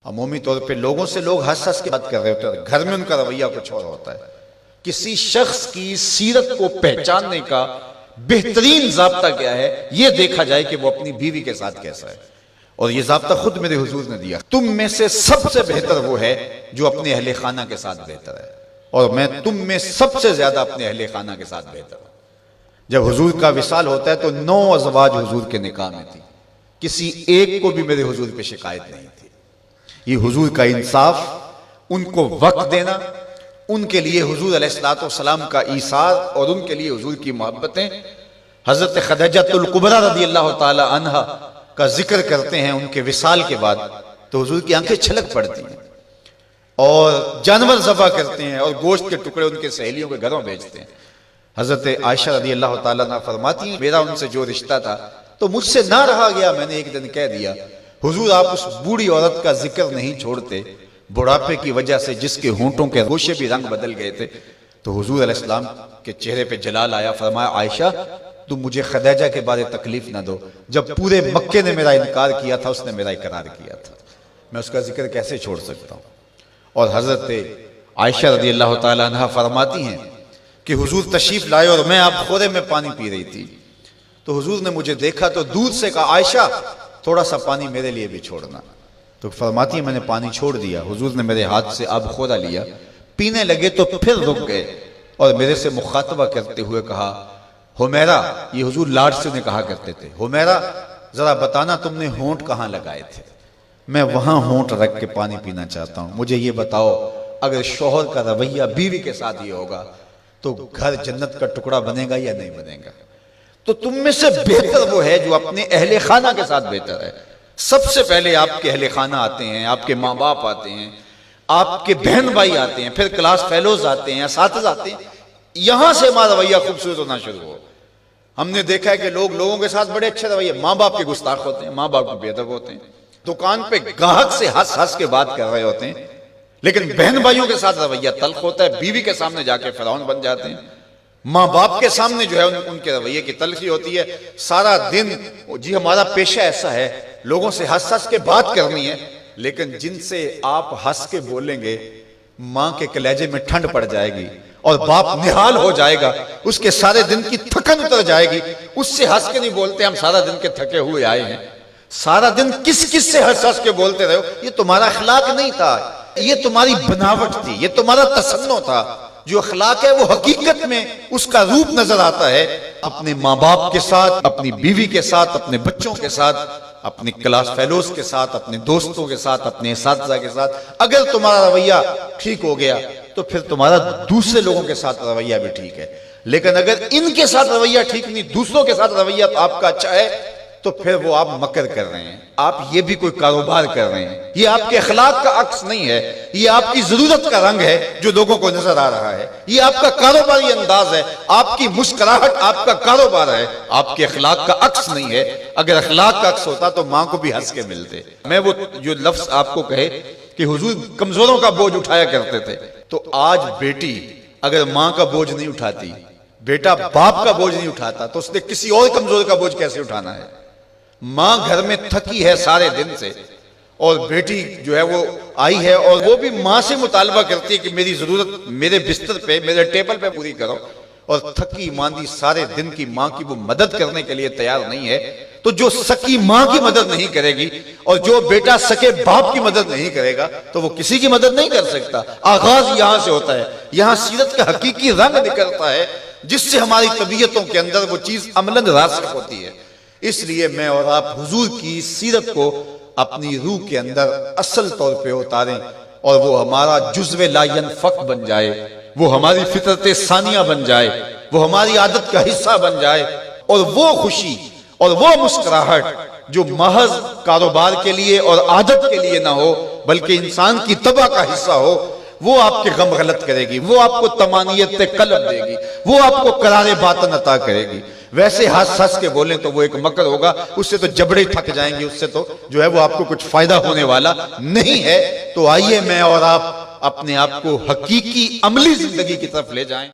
عمومی طور پہ لوگوں سے لوگ ہنس ہنس کے بات کر رہے ہوتے ہیں، گھر میں ان کا رویہ کچھ اور ہوتا ہے۔ کسی شخص کی سیرت کو پہچاننے کا بہترین ضابطہ کیا ہے، یہ دیکھا جائے کہ وہ اپنی بیوی کے ساتھ کیسا ہے، اور یہ ضابطہ خود میرے حضور نے دیا۔ تم میں سے سب سے بہتر وہ ہے جو اپنے اہل خانہ کے ساتھ بہتر ہے، اور میں تم میں سب سے زیادہ اپنے اہل خانہ کے ساتھ بہتر ہوں۔ جب حضور کا وصال ہوتا ہے تو 9 ازواج حضور کے نکاح میں تھی، کسی ایک کو بھی میرے حضور پہ شکایت نہیں تھی۔ یہ حضور کا انصاف، ان کو وقت دینا، ان کے لیے حضور علیہ السلام کا ایثار اور ان کے لیے حضور کی محبتیں۔ حضرت خدیجہ الکبریٰ رضی اللہ تعالی عنہا کا ذکر کرتے ہیں ان کے وصال کے بعد تو حضور کی آنکھیں چھلک پڑتی ہیں، اور جانور ذبح کرتے ہیں اور گوشت کے ٹکڑے ان کے سہیلیوں کے گھروں بھیجتے ہیں۔ حضرت عائشہ رضی اللہ تعالیٰ عنہ فرماتی ہیں میرا ان سے جو رشتہ تھا تو مجھ سے نہ رہا گیا، میں نے ایک دن کہہ دیا حضور آپ اس بوڑھی عورت کا ذکر نہیں چھوڑتے، بڑھاپے کی وجہ سے جس کے ہونٹوں کے گوشے بھی رنگ بدل گئے تھے۔ تو حضور علیہ السلام کے چہرے پہ جلال آیا، فرمایا عائشہ تم مجھے خدیجہ کے بارے تکلیف نہ دو، جب پورے مکے نے میرا انکار کیا تھا اس نے میرا اقرار کیا تھا، میں اس کا ذکر کیسے چھوڑ سکتا ہوں۔ اور حضرت عائشہ رضی اللہ تعالی عنہ فرماتی ہیں کہ حضور تشریف لائے اور میں آپ خورے میں پانی پی رہی تھی، تو حضور نے مجھے دیکھا تو دودھ سے کہا عائشہ تھوڑا سا پانی میرے لیے بھی چھوڑنا، تو فرماتی ہے میں نے پانی چھوڑ دیا، حضور نے میرے ہاتھ سے آب خورا لیا، پینے لگے تو پھر رک گئے اور میرے سے مخاطبہ کرتے ہوئے کہا حمیرہ، یہ حضور لاڈ سے انہیں کہا کرتے تھے، حمیرہ ذرا بتانا تم نے ہونٹ کہاں لگائے تھے، میں وہاں ہونٹ رکھ کے پانی پینا چاہتا ہوں، مجھے یہ بتاؤ اگر شوہر کا رویہ بیوی کے ساتھ یہ ہوگا تو گھر جنت کا ٹکڑا بنے گا یا نہیں بنے گا؟ تو تم میں سے بہتر وہ ہے جو اپنے اہل خانہ کے ساتھ بہتر ہے۔ سب سے پہلے آپ کے اہل خانہ آتے ہیں، آپ کے ماں باپ آتے ہیں، آپ کے بہن بھائی آتے ہیں، پھر کلاس فیلوز آتے ہیں، اساتذہ آتے ہیں، یہاں سے ہمارا رویہ خوبصورت ہونا شروع ہو۔ ہم نے دیکھا ہے کہ لوگوں کے ساتھ بڑے اچھے رویے، ماں باپ کے گستاخ ہوتے ہیں، ماں باپ کے بے ادب ہوتے ہیں، دکان پہ گاہک سے ہنس ہنس کے بات کر رہے ہوتے ہیں، لیکن بہن بھائیوں کے ساتھ رویہ تلخ ہوتا ہے، بیوی کے سامنے جا کے فرعون بن جاتے ہیں، ماں باپ کے سامنے جو ہے ان کے رویے کی تلخی ہوتی ہے۔ سارا دن جی ہمارا پیشہ ایسا ہے لوگوں سے ہنس ہنس کے بات کرنی ہے، لیکن جن سے آپ ہنس کے بولیں گے ماں کے کلیجے میں ٹھنڈ پڑ جائے گی اور باپ نہال ہو جائے گا، اس کے سارے دن کی تھکن اتر جائے گی، اس سے ہنس کے نہیں بولتے ہم سارا دن کے تھکے ہوئے آئے ہیں، سارا دن کس سے ہنس ہنس کے بولتے رہے ہو، یہ تمہارا اخلاق نہیں تھا، یہ تمہاری بناوٹ تھی، یہ تمہارا تصنع تھا۔ جو اخلاق ہے وہ حقیقت میں اس کا روپ نظر آتا ہے اپنے ماں باپ کے ساتھ، اپنی بیوی کے ساتھ، اپنے بچوں کے ساتھ، اپنے کلاس فیلوز کے ساتھ، اپنے دوستوں کے ساتھ، اپنے اساتذہ کے ساتھ۔ اگر تمہارا رویہ ٹھیک ہو گیا تو پھر تمہارا دوسرے لوگوں کے ساتھ رویہ بھی ٹھیک ہے، لیکن اگر ان کے ساتھ رویہ ٹھیک نہیں، دوسروں کے ساتھ رویہ آپ کا اچھا ہے تو پھر وہ آپ مکر کر رہے ہیں، آپ یہ بھی کوئی کاروبار کر رہے ہیں، یہ آپ کے اخلاق کا عکس نہیں ہے، یہ آپ کی ضرورت کا رنگ ہے جو لوگوں کو نظر آ رہا ہے، یہ آپ کا کاروباری انداز ہے، آپ کی مسکراہٹ آپ کا کاروبار ہے، آپ کے اخلاق کا عکس نہیں ہے۔ اگر اخلاق کا عکس ہوتا تو ماں کو بھی ہنس کے ملتے۔ میں وہ جو لفظ آپ کو کہے کہ حضور کمزوروں کا بوجھ اٹھایا کرتے تھے، تو آج بیٹی اگر ماں کا بوجھ نہیں اٹھاتی، بیٹا باپ کا بوجھ نہیں اٹھاتا، تو اس نے کسی اور کمزور کا بوجھ کیسے اٹھانا ہے؟ ماں گھر میں تھکی ہے سارے دن سے، اور بیٹی جو ہے وہ آئی ہے اور وہ بھی ماں سے مطالبہ کرتی ہے کہ میری ضرورت میرے بستر پہ، میرے ٹیبل پہ پوری کرو، اور تھکی ماندی سارے دن کی ماں کی وہ مدد کرنے کے لیے تیار نہیں ہے، تو جو سکی ماں کی مدد نہیں کرے گی اور جو بیٹا سکے باپ کی مدد نہیں کرے گا تو وہ کسی کی مدد نہیں کر سکتا۔ آغاز یہاں سے ہوتا ہے، یہاں سیرت کا حقیقی رنگ نکلتا ہے جس سے ہماری طبیعتوں کے اندر وہ چیز عملاً راسخ ہوتی ہے۔ اس لیے میں اور آپ حضور کی سیرت کو اپنی روح کے اندر اصل طور پہ اتاریں اور وہ ہمارا جزو لا ینفک بن جائے، وہ ہماری فطرت ثانیہ بن جائے، وہ ہماری عادت کا حصہ بن جائے، اور وہ خوشی اور وہ مسکراہٹ جو محض کاروبار کے لیے اور عادت کے لیے نہ ہو بلکہ انسان کی طبع کا حصہ ہو، وہ آپ کے غم غلط کرے گی، وہ آپ کو طمانینت قلب دے گی، وہ آپ کو قرار باطن عطا کرے گی۔ ویسے ہنس ہنس کے بولیں تو وہ ایک مکر ہوگا، اس سے تو جبڑے تھک جائیں گے، اس سے تو جو ہے وہ آپ کو کچھ فائدہ ہونے والا نہیں ہے۔ تو آئیے میں اور آپ اپنے آپ کو حقیقی عملی زندگی کی طرف لے جائیں۔